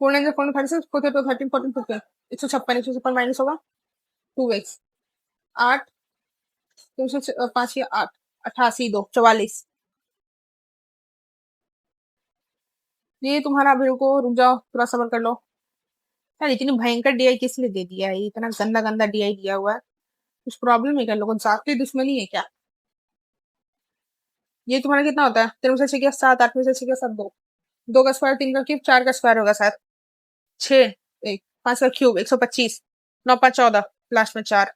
4 9 4 36 4 2 13 14 15 156 माइनस होगा 2x 8 305 या 8 88 2 44 ये तुम्हारा अभी रुक जाओ थोड़ा सबर कर लो यार इतनी भयंकर डीआई किस लिए दे दिया है इतना गंदा गंदा डीआई दिया हुआ है कुछ प्रॉब्लम है क्या लोगों जाती दुश्मनी है क्या ये तुम्हारा कितना होता है 3 में से 6 7 8 में से 6 7 2 2 का स्क्वायर 3 का क्यूब 4 का स्क्वायर होगा शायद 6 1 5 का क्यूब 125 9 5 14 लास्ट में 4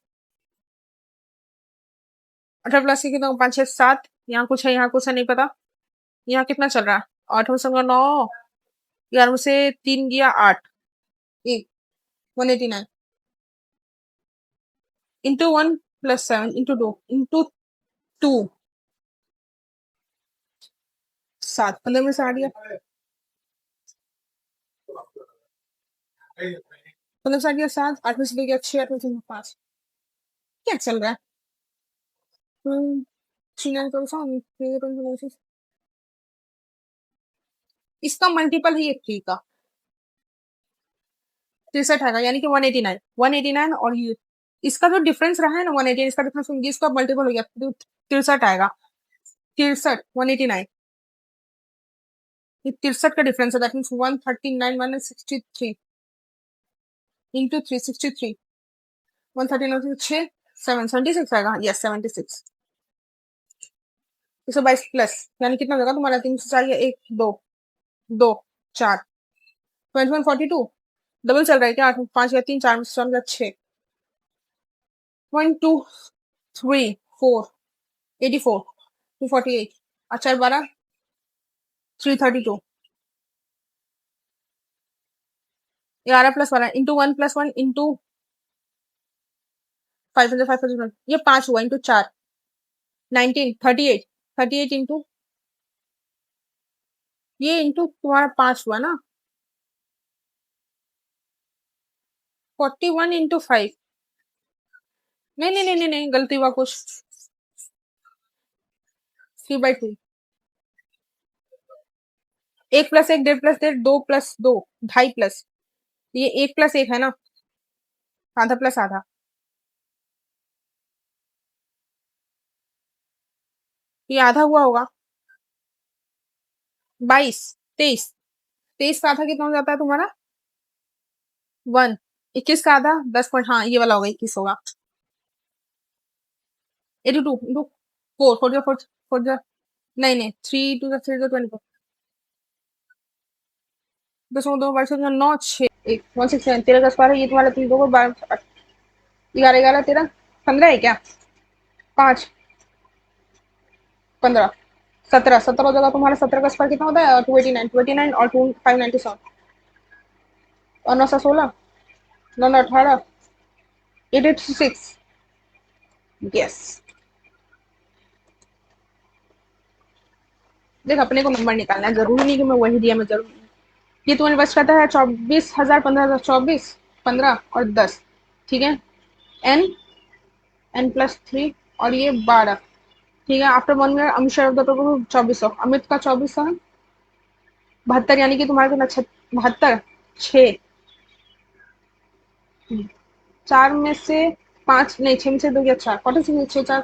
18 प्लस की कितना 5 6 7 यहाँ कुछ है यहाँ कुछ है नहीं पता यहाँ कितना चल रहा है 8 में से 9 11 में से 3 गया 8 1 189 इंटू 1 प्लस 7 इंटू 2 इंटू 2 7 15 में से आ गया 15 से आ गया 7 8 में से गया 6 8 में से 5 क्या चल रहा है 3 इसका मल्टीपल है ये 3 का 63 आएगा यानी कि 189 189 और ये इसका जो डिफरेंस रहा है ना 189 इसका डिफरेंस इसका मल्टीपल हो गया 63 आएगा 63 189 ये 63 का डिफरेंस है दैट मींस 139 माइनस 63 इंटू 363 139 6 76 आएगा यस 76 122 प्लस यानी कितना होगा तुम्हारा 3 से 4 1 2 2 4 21 42 डबल चल रहा है क्या 5 या 3 4 में 6 1 2 3 4 84 248 अच्छा 12 332 11 प्लस 12 इंटू 1 प्लस 1 इंटू 500 ये 5 हुआ इंटू 4 19 38 38 इंटू ये इंटू तुम्हारा 5 हुआ ना 41 इंटू 5 नहीं नहीं नहीं नहीं नहीं गलती हुआ कुछ 3/3 1 प्लस 1 1.5 प्लस 1.5 2 प्लस 2 2.5 प्लस ये 1 प्लस 1 है ना आधा प्लस आधा ये आधा हुआ होगा 22 23 23 का आधा कितना हो जाता है तुम्हारा 1 21 का आधा 10 पॉइंट हाँ ये वाला होगा 21 होगा 82 इंटू 4 4 नहीं नहीं 3 2 3 24 दसों 2 बार 9 6 1 167 13 10 12 ये तुम्हारा 3 2 12 11 11 13 15 है क्या 5 15 17 17 हो जाएगा तुम्हारा 17 का स्क्वायर कितना होता है 289 और 2 597 और 9 सा 16 9 9 18 886 यस देख अपने को नंबर निकालना है जरूरी नहीं कि मैं वही दिया मैं जरूर ये तुम्हारे पास कहता है 24,000 15,000 24 15 और 10 ठीक है एन एन प्लस 3 और ये 12 ठीक है after 1 year Amit share of the total 2400 Amit का 2400 है 72 यानी कि तुम्हारे कितना 72 6 4 में से 5 नहीं 6 में से 2 या 4 46 6 4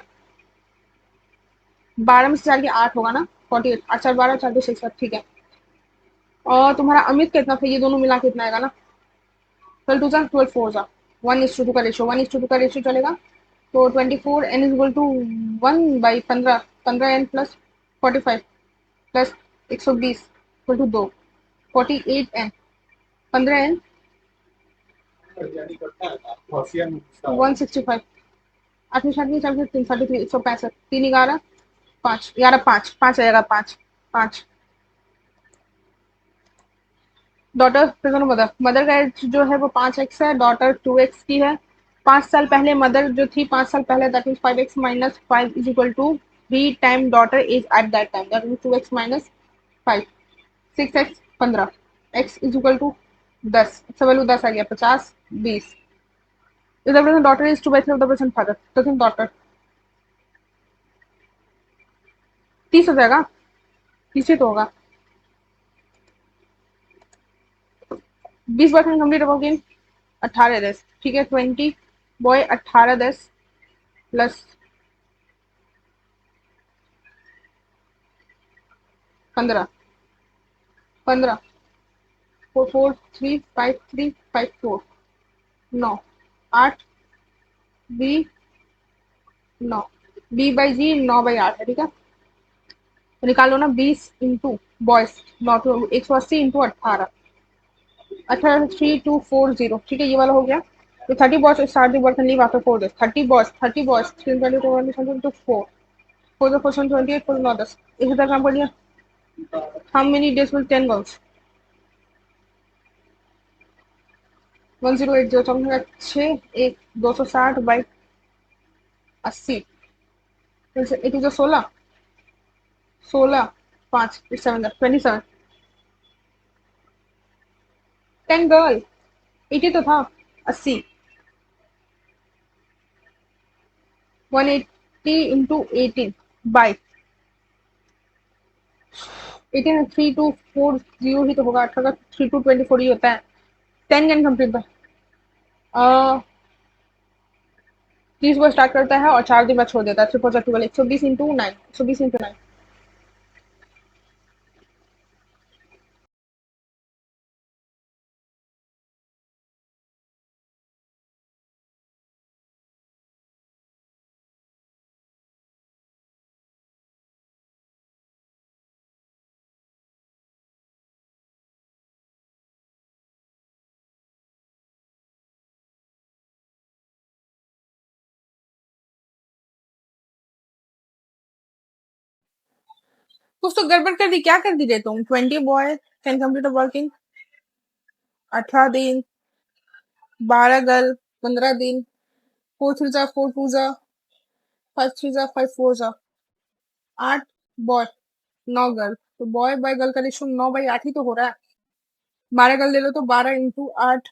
12 में से 4 के 8 होगा ना 48 8 4 12 4 2 6 ठीक है और तुम्हारा अमित कितना था ये दोनों मिला के इतना आएगा ना 12 2 जा 12 4 जा 1:2 का रेशियो 1:2 का रेशियो चलेगा तो 24 n is equal to 1/15 15 n plus 45 plus 120 equal to 2 48 n 15 n 165 आठवीं सातवीं सातवीं 3 165 3 11 5 11 5 5 आएगा 5 5 डॉटर प्रेजेंट मदर मदर का एज जो है वो 5x है डॉटर 2x की है 5 साल पहले मदर जो थी 5 साल पहले that mean 5x minus 5 is equal to 3 time daughter is at that time that mean 2x minus 5 6x 15 x is equal to 10 इसका वैल्यू 10 आ गया 50 20 इधर present daughter is 2/3 of the present father present daughter 30 हो जाएगा 30 तो होगा 20 परसेंट कम्प्लीट होगा 18 10 ठीक है 20 boy 18 10 plus 15 15 4 4 3 5 3 5 4 9 8 B 9 B by जी 9/8 है ठीक है तो निकालो ना 20 इंटू बॉयस 9 तो 180 इंटू 18 18 3240 ठीक है ये वाला हो गया तो 30 boys start the work and leave after 4 days 30 boys 322 into 4 4 the person 28 for 9 10 इसी तरह काम कर लिया how many days will 10 girls 1080 6 1 260 by 80, 8 जो 16, 16, 5 7 27, 10 गर्ल, 80 तो था, 80, 180 इंटू 18 बाई 18, 3240 ही तो होगा, 18 का 3224 ही होता है। 10 कैन कंप्लीट द 30 को स्टार्ट करता है और 4 दिन बाद छोड़ देता है। 3 4 12, 120 इंटू 9, 120 इंटू 9। कुछ तो गड़बड़ कर दी, क्या कर दी रे तुम? 20 बॉय कैन कंप्लीट वर्किंग, 18 दिन, 12 गर्ल, 15 दिन, 4 3 जा 4 2 जा, 5 3 जा 5 4 जा, 8 बॉय, 9 गर्ल। तो बॉय बाय गर्ल का रेशियो 9/8 ही तो हो रहा है। 12 गर्ल ले लो तो 12 इंटू 8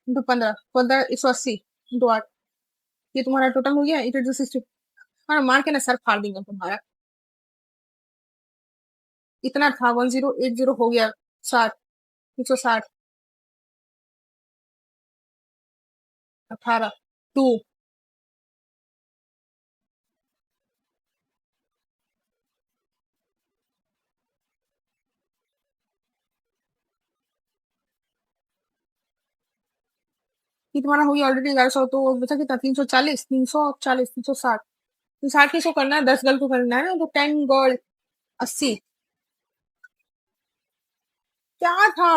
इंटू 15, 15 180 इंटू 8, ये तुम्हारा टोटल हो गया 8 60। हाँ, मार के ना सर फाड़ दूंगा तुम्हारा। इतना था 1080 हो गया 60, 160, 18, 2, ये तुम्हारा हो गया ऑलरेडी 1100। तो बचा कितना? 340, 340, 360, 360 किसको करना है? 10 गर्ल को करना है ना, तो 10 गर्ल 80। क्या था?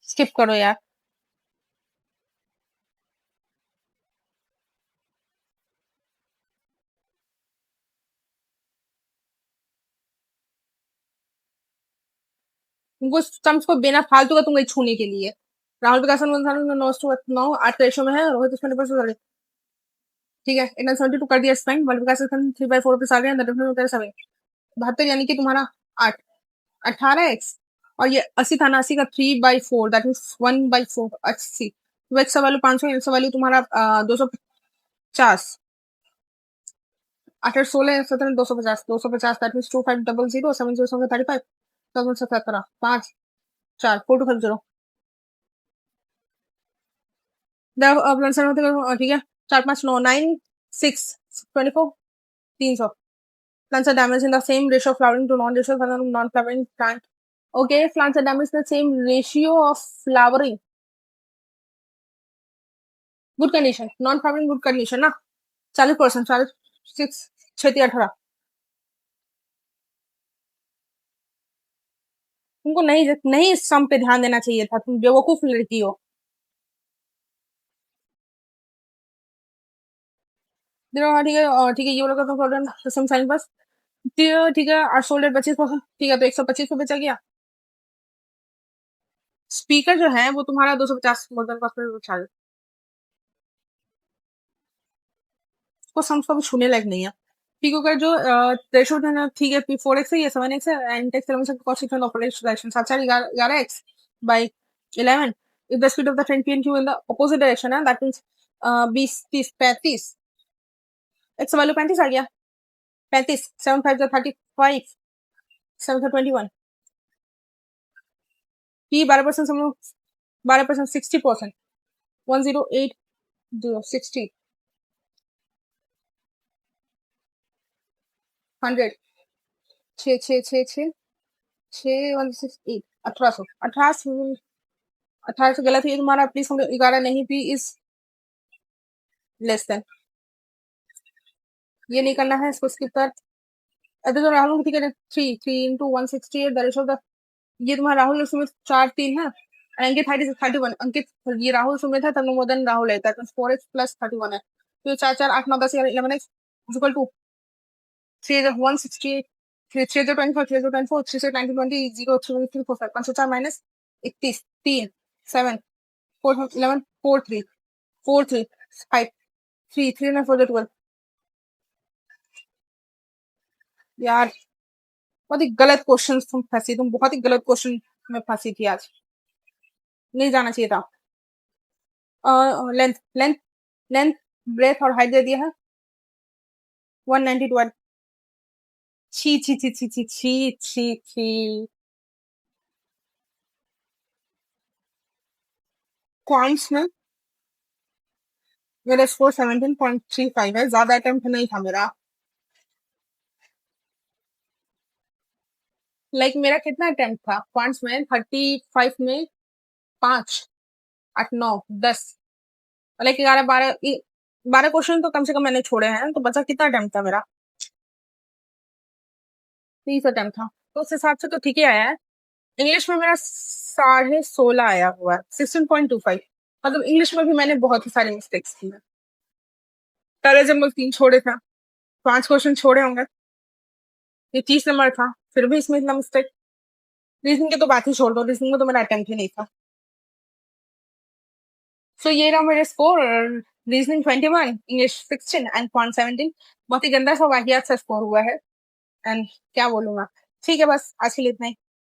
स्किप करो यार। तुमको सम्स को बिना फालतू का तुमको छूने के लिए। राहुल विकास 9 8 रेशो में है, रोहित उसमें पर ठीक है। इतना 72 कर दिया स्पेंड, मल्टीप्लिकेशन 3/4 पे आ गया, डेफिनेटली 72 यानी कि तुम्हारा 8, 18x। और ये 80 था ना, 80 का 3/4 दैट मीन 1/4, 80। तो एक्स का वैल्यू 500, एक्स का वैल्यू तुम्हारा 250, 8 16 17 250, 250 दैट मीन 2500 7 35 17 5 4 4250। ठीक है। 4 5 9 9 6 24 300 plants are damaged in the same ratio of flowering to non-ratio of non-flowering plant. Okay, plants are damaged in the same ratio of flowering. Good condition. Non-flowering good condition ना, 40%, 40 6 36 18। तुमको नहीं नहीं इस सम पे ध्यान देना चाहिए था, तुम बेवकूफ लड़की हो। देखो हाँ ठीक है, और ठीक है ये वाला तो सम साइन बस। ठीक है 8 सोल्ड 25%, ठीक है तो 125 पे बेचा गया। स्पीकर जो है वो तुम्हारा 250 मॉडल का चार्ज, उसको सम्स को भी छूने लायक नहीं है। पीको का जो थ्रेशोल्ड है ना, ठीक है 4x है, ये 7x है, एंड टेक्स एलिमेंट्स का constituent operation direction 11x by 11। if the speed of the train p and q in the opposite direction है, that means 20 30 35, x वैल्यू 35 आ गया। 35 7 5 35, 7 21, p 12% हम लोग 12% 60%, 1080 60 100 छः छः छः छः छः 168 1800 1800 1800 गलत है ये तुम्हारा। प्लीज 11 नहीं, पी इज लेस देन। ये नहीं करना है, इसको स्किप कर। अरे तो राहुल ठीक है, 3 3 into 168 the ratio of the, ये तुम्हारा राहुल उसमें 4 3 है। अंकित 31 अंकित, ये राहुल सुमित है, तब मोर देन राहुल है, दैट मींस 4x प्लस 31 है। तो 4 4 8 9 10 11 11x इक्वल टू 3 168 3 3 24 3 24 3 से 19 20 0 3 3 4 5 5 4 माइनस 31 3 7 4 11 4 3 4 3 5 3 3 ना 4 12 यार बहुत ही गलत क्वेश्चन तुम फंसी, तुम बहुत ही गलत क्वेश्चन में फंसी थी आज, नहीं जाना चाहिए था। लेंथ लेंथ लेंथ ब्रेथ और हाइट दे दिया है 192। छी छी छी छी छी छी छी छी। क्वांट्स में मेरा स्कोर 17.35 है, ज्यादा अटेम्प्ट नहीं था मेरा। मेरा कितना अटेम्प्ट था क्वांट्स में? 35 में 5 8 9 10, 11 12 12 क्वेश्चन तो कम से कम मैंने छोड़े हैं, तो बचा कितना अटेम्प्ट था मेरा? 30 अटेम्प्ट था, तो उस हिसाब से तो ठीक ही आया है। इंग्लिश में मेरा 16.5 आया हुआ है, 16.25। मतलब इंग्लिश में भी मैंने बहुत ही सारी मिस्टेक्स की है। पहले जब मैं 3 छोड़े था, 5 क्वेश्चन छोड़े होंगे, ये 30 नंबर था, फिर भी इसमें इतना मिस्टेक। रीजनिंग की तो बात ही छोड़ दो, रीजनिंग में तो मेरा अटेम्प्ट ही नहीं था। सो ये रहा मेरे score. Reasoning 21, English 16 and quant 17। बहुत ही गंदा सा वाहियात सा स्कोर हुआ है, एंड क्या बोलूंगा। ठीक है, बस आज के लिए इतना ही।